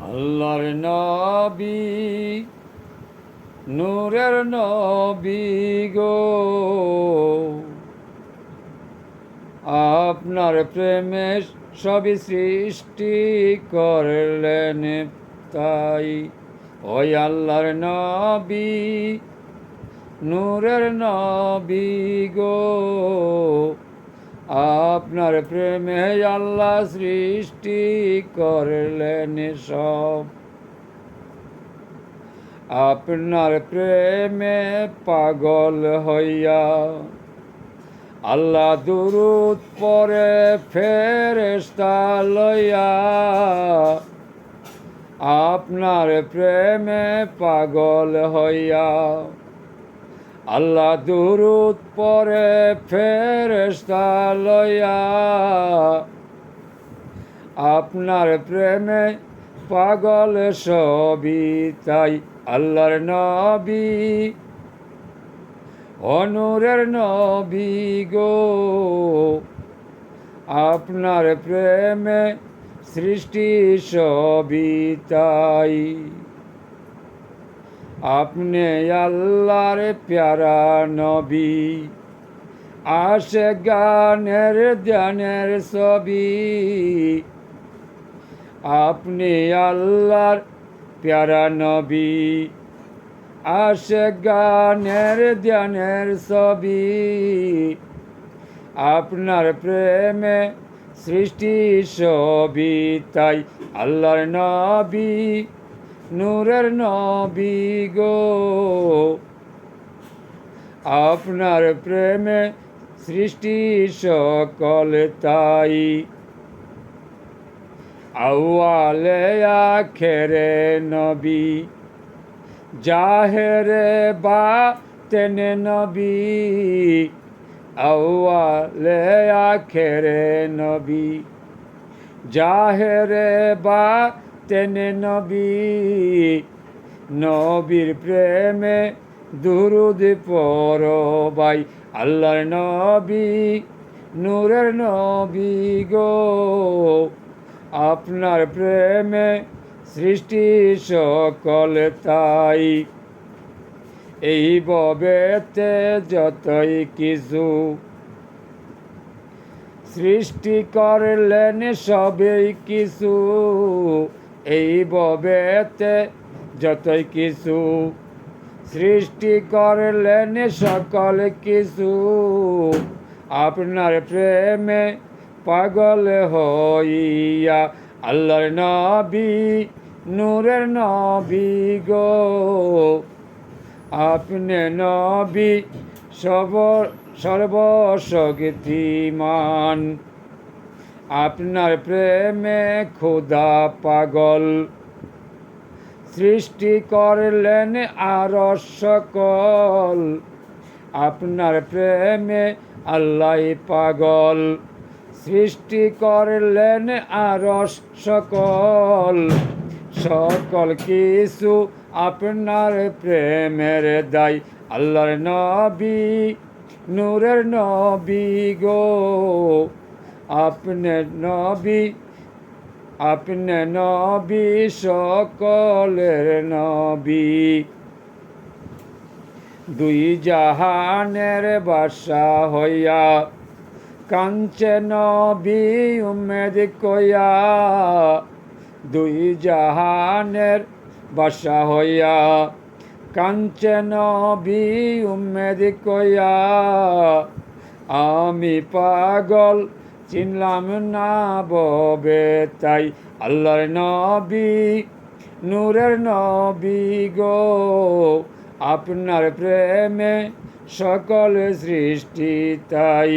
আল্লাহর নবী নূরের নবী গো, আপনার প্রেমে সবই সৃষ্টি করলেন, তাই ওই আল্লাহর নবী নূরের নবী গো, আপনার প্রেমে আল্লাহ সৃষ্টি করলেন সব। আপনার প্রেমে পাগল হইয়া আল্লাহ দুরূদ পরে ফেরেশতা লইয়া, আপনার প্রেমে পাগল হইয়া আল্লাহ দুরূদ পরে ফেরেশতা লইয়া, আপনার প্রেমে পাগল সবই তাই আল্লাহর নবী নূরের নবী গো, আপনার প্রেমে সৃষ্টি সবই তাই। আপনি আল্লাহর প্যারা নবী, আসে গানের ধ্যানের ছবি, আপনি আল্লাহর প্যারা নবী, আসে গানের ধ্যানের ছবি, আপনার প্রেমে সৃষ্টি সবই তাই আল্লাহর নবী নূরের নবী গো, আপনার প্রেমে সৃষ্টি সকল তাই। আউয়ালে আখেরে নবী, জাহেরে বাতেনে নবী, আউয়ালে আখেরে নবী, জাহেরে বাতেনে নবী, নবীর প্রেমে দুরূদ পড়ো ভাই আল্লাহর নবী নূরের নবী গো, আপনার প্রেমে সৃষ্টি সকল তাই। এই ভবেতে যতই কিছু সৃষ্টি করলেন সবই কিছু, এই ভবেতে যতই কিছু সৃষ্টি করলেন সকল কিছু, আপনার প্রেমে পাগল হইয়া আল্লাহর নবী নূরের নবী গো, আপনি নবী সর্বশক্তিমান, আপনার প্রেমে খোদা পাগল, সৃষ্টি করলেন আরশ সকল, আপনার প্রেমে আল্লাহ পাগল, সৃষ্টি করলেন আরশ সকল, সকল কিছু আপনার প্রেমের দায় আল্লাহর নবী নূরের নবী গো, আপনি নবী আপনি নবী সকলের নবী, দুই জাহানের বাদশা হইয়া কাঞ্চে নবী উম্মেদ কইয়া, দুই জাহানের বাদশা হইয়া কাঞ্চে নবী উম্মেদ কইয়া, আমি পাগল চিনলাম না ববে তাই আল্লাহর নবী নূরের নবী গো, আপনার প্রেমে সকল সৃষ্টি তাই।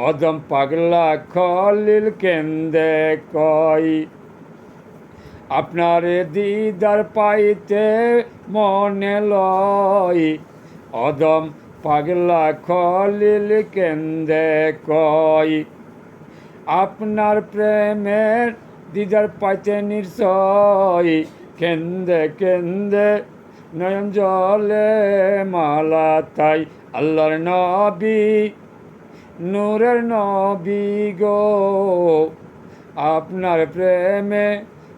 অদম পাগলা খলিল কেন্দে কয়, আপনার দিদার পাইতে মনে লয়, অদম পাগলা খলিল কেন্দে কয়, আপনার প্রেমের দিদার পাইতে নিশ্চয়, কেন্দে কেন্দে নয়ন জলে মালা তাই আল্লাহর নবী নূরের নবী গো, আপনার প্রেমে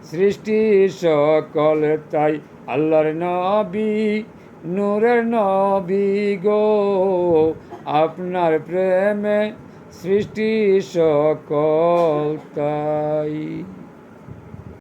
সৃষ্টি সকল তাই আল্লাহর নবী নূরের নবী গো, আপনার প্রেমে সৃষ্টি সকল তাই।